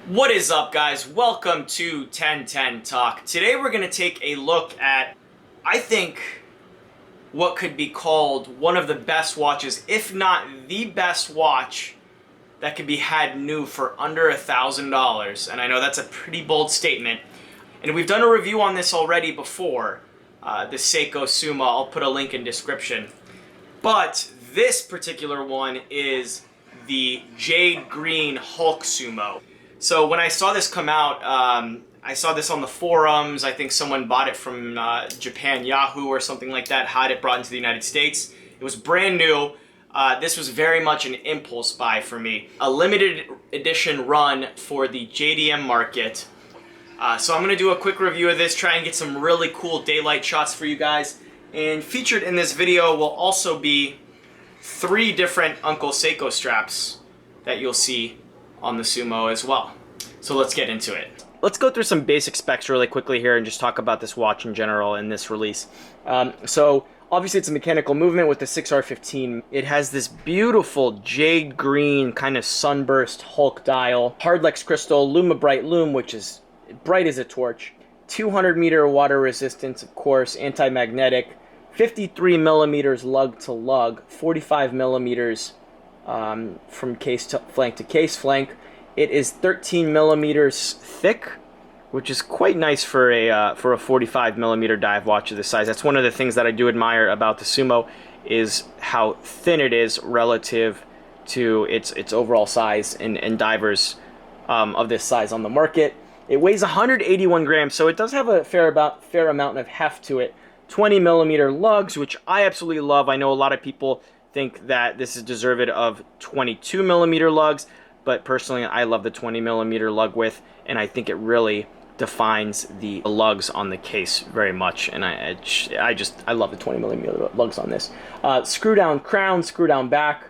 What is up, guys? Welcome to 1010 Talk. Today we're going to take a look at, I think, what could be called one of the best watches, if not the best watch that could be had new for under $1,000. And I know that's a pretty bold statement. And we've done a review on this already before, the Seiko Sumo. I'll put a link in description. But this particular one is the Jade Green Hulk Sumo. So when I saw this come out, I saw this on the forums. I think someone bought it from Japan Yahoo or something like that, had it brought into the United States. It was brand new. This was very much an impulse buy for me. A limited edition run for the JDM market. So I'm going to do a quick review of this, try and get some really cool daylight shots for you guys. And featured in this video will also be 3 different Uncle Seiko straps that you'll see on the Sumo as well. So let's get into it. Let's go through some basic specs really quickly here and just talk about this watch in general in this release. So obviously it's a mechanical movement with the 6R15. It has this beautiful jade green kind of sunburst Hulk dial, Hardlex crystal, Lumibright lume, which is bright as a torch, 200 meter water resistance, of course, anti-magnetic, 53 millimeters lug to lug, 45 millimeters from case flank to case flank. It is 13 millimeters thick, which is quite nice for a 45 millimeter dive watch of this size. That's one of the things that I do admire about the Sumo, is how thin it is relative to its overall size and divers of this size on the market. It weighs 181 grams, so it does have a fair amount of heft to it. 20 millimeter lugs, which I absolutely love. I know a lot of people think that this is deserved of 22 millimeter lugs, but personally I love the 20 millimeter lug width, and I think it really defines the lugs on the case very much, and I love the 20 millimeter lugs on this. Screw down crown, screw down back,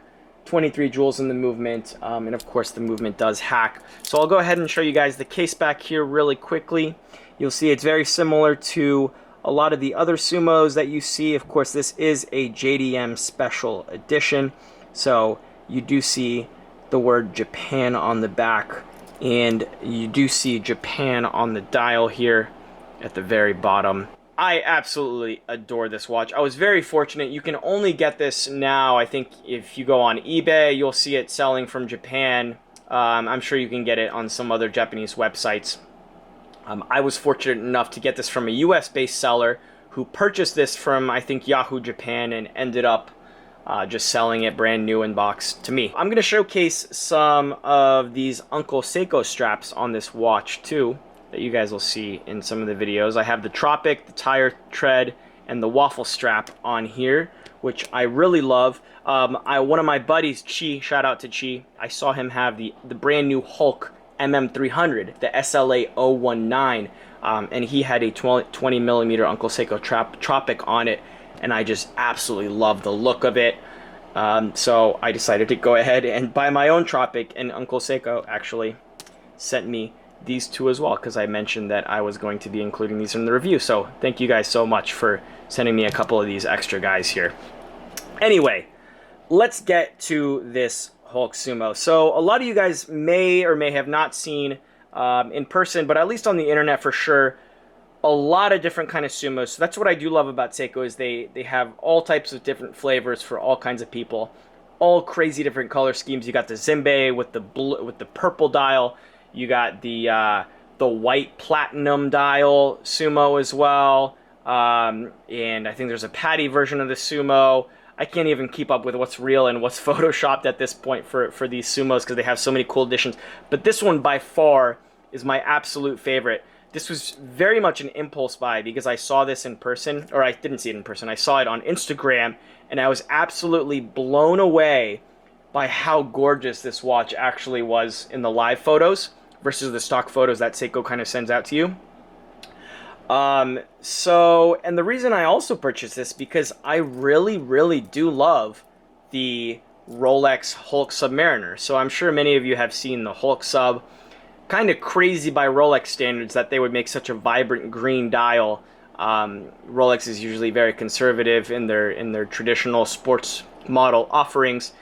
23 joules in the movement, and of course the movement does hack. So I'll go ahead and show you guys the case back here really quickly. You'll see it's very similar to a lot of the other Sumos that you see. Of course, this is a JDM special edition, so you do see the word Japan on the back, and you do see Japan on the dial here at the very bottom. I absolutely adore this watch. I was very fortunate. You can only get this now. I think if you go on eBay, you'll see it selling from Japan. I'm sure you can get it on some other Japanese websites. I was fortunate enough to get this from a US-based seller who purchased this from, I think, Yahoo Japan, and ended up just selling it brand new in box to me. I'm going to showcase some of these Uncle Seiko straps on this watch too, that you guys will see in some of the videos. I have the Tropic, the Tire Tread, and the Waffle strap on here, which I really love. One of my buddies, Chi, shout out to Chi, I saw him have the brand new Hulk MM300, the SLA019, and he had a 20 millimeter Uncle Seiko Tropic on it, and I just absolutely love the look of it. So I decided to go ahead and buy my own Tropic, and Uncle Seiko actually sent me these 2 as well, because I mentioned that I was going to be including these in the review. So thank you guys so much for sending me a couple of these extra guys here. Anyway, let's get to this Hulk Sumo. So a lot of you guys may or may have not seen in person, but at least on the internet for sure, a lot of different kind of Sumos. So that's what I do love about Seiko, is they have all types of different flavors for all kinds of people, all crazy different color schemes. You got the Zenbei with the blue, with the purple dial. You got the white platinum dial Sumo as well, and I think there's a Patty version of the Sumo. I can't even keep up with what's real and what's photoshopped at this point for these Sumos, because they have so many cool additions. But this one by far is my absolute favorite. This was very much an impulse buy, because I saw this in person, or I didn't see it in person. I saw it on Instagram, and I was absolutely blown away by how gorgeous this watch actually was in the live photos versus the stock photos that Seiko kind of sends out to you. And the reason I also purchased this, because I really do love the Rolex Hulk Submariner. So I'm sure many of you have seen the Hulk Sub. Kind of crazy by Rolex standards that they would make such a vibrant green dial. Rolex is usually very conservative in their traditional sports model offerings.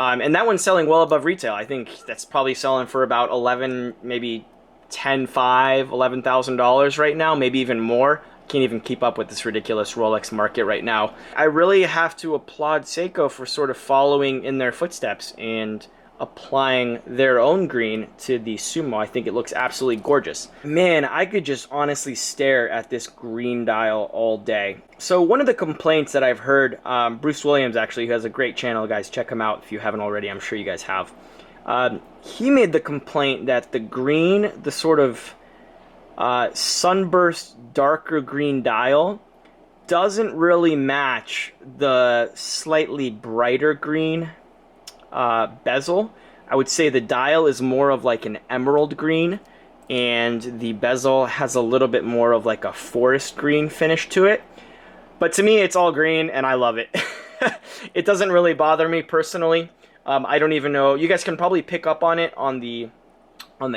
And that one's selling well above retail. I think that's probably selling for about 11, maybe 10,500, $11,000 right now, maybe even more. Can't even keep up with this ridiculous Rolex market right now. I really have to applaud Seiko for sort of following in their footsteps and applying their own green to the Sumo. I think it looks absolutely gorgeous. Man, I could just honestly stare at this green dial all day. So one of the complaints that I've heard, Bruce Williams actually, who has a great channel, guys, check him out if you haven't already. I'm sure you guys have. He made the complaint that the green, the sort of sunburst darker green dial, doesn't really match the slightly brighter green bezel. I would say the dial is more of like an emerald green, and the bezel has a little bit more of like a forest green finish to it. But to me, it's all green, and I love it. It doesn't really bother me personally. I don't even know. You guys can probably pick up on it on the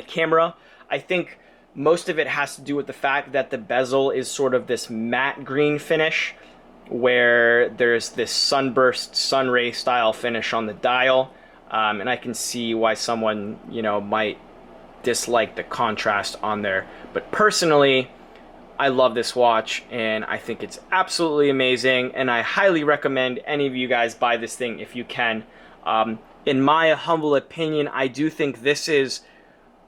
camera. I think most of it has to do with the fact that the bezel is sort of this matte green finish, where there's this sunburst, sunray style finish on the dial. And I can see why someone, you know, might dislike the contrast on there. But personally, I love this watch, and I think it's absolutely amazing, and I highly recommend any of you guys buy this thing if you can. In my humble opinion, I do think this is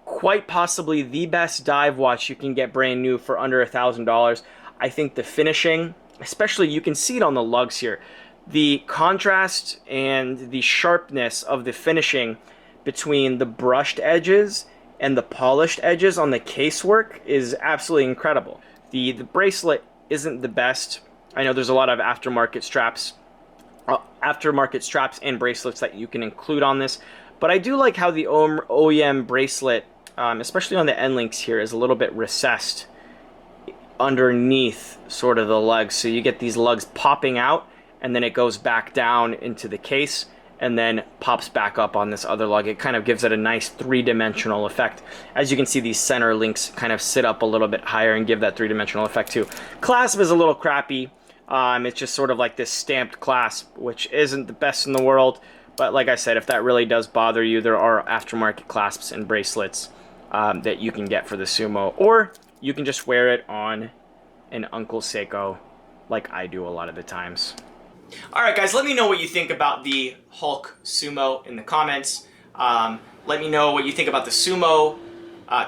quite possibly the best dive watch you can get brand new for under $1,000. I think the finishing, especially, you can see it on the lugs here, the contrast and the sharpness of the finishing between the brushed edges and the polished edges on the casework is absolutely incredible. The bracelet isn't the best. I know there's a lot of aftermarket straps and bracelets that you can include on this, but I do like how the OEM bracelet, especially on the end links here, is a little bit recessed underneath sort of the lugs, so you get these lugs popping out, and then it goes back down into the case and then pops back up on this other lug. It kind of gives it a nice three-dimensional effect. As you can see, these center links kind of sit up a little bit higher and give that three-dimensional effect too. Clasp is a little crappy. It's just sort of like this stamped clasp, which isn't the best in the world. But like I said, if that really does bother you, there are aftermarket clasps and bracelets that you can get for the Sumo. Or you can just wear it on an Uncle Seiko like I do a lot of the times. Alright guys, let me know what you think about the Hulk Sumo in the comments. Let me know what you think about the Sumo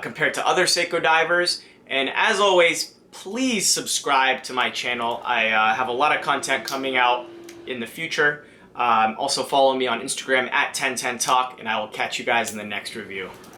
compared to other Seiko divers. And as always, please subscribe to my channel. I have a lot of content coming out in the future. Also follow me on Instagram at 1010Talk, and I will catch you guys in the next review.